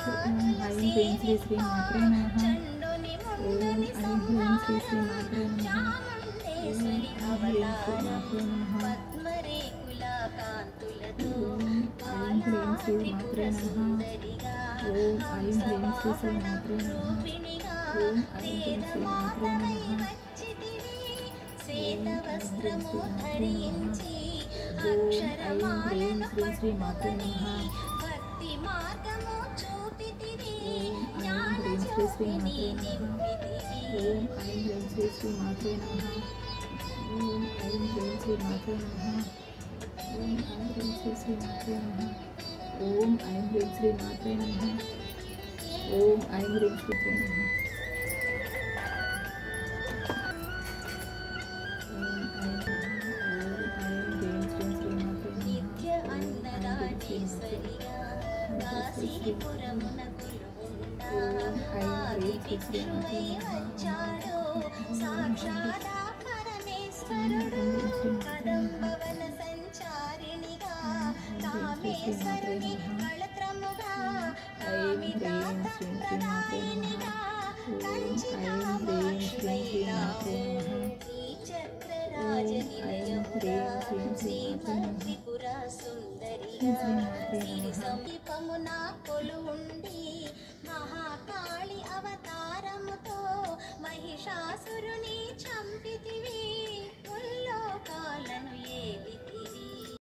ఐం హ్రీం శ్రీ శ్రీ మాత్రే నమః. ఓం ఐం హ్రీం శ్రీ శ్రీ మాత్రే నమః. ఓం ఐం హ్రీం శ్రీ మాత్రే నమః. ఓం ఐం హ్రీం శ్రీ మాత్రే నమః. ఓం ఐం హ్రీం శ్రీ శ్రీ మాత్రే నమః. ఓం ఐం హ్రీం శ్రీ మాత్రే నమః. శ్వేతవస్త్రము ధరించి అక్షరమాలను పట్టుకొని భక్తి మార్గము చూపితివి, జ్ఞాన జ్యోతిని నింపితివి. ఓం ఐం హ్రీం శ్రీ శ్రీ మాత్రే నమః. ఓం ఐం హ్రీం శ్రీ మాత్రే నమః. ఓం ఐం హ్రీం శ్రీ శ్రీ మాత్రే నమః. ఓం ఐం హ్రీం శ్రీ మాత్రే నమః. ఓం ఐం హ్రీం శ్రీ శ్రీ నమః. నిత్య అన్నరాజేశ్వరిగా కాశీపురమున కొలువుండా ఆది విష్ణువై వచ్చాడు సాక్షాత్ పరమేశ్వరుడు. కదంబవన సంచారిణిగా కామేశ్వరుని కళత్రముగా కామిదాత ప్రదాయినిగా కంచి కామాక్షివై చక్రరాజనిలయముగా శ్రీమద్విపుర సుందరిగా సిరి సమీపమున కొలువుండి మహాకాళి అవతారముతో మహిషాసురుని చంపితివి, ముల్లోకాలను ఏలి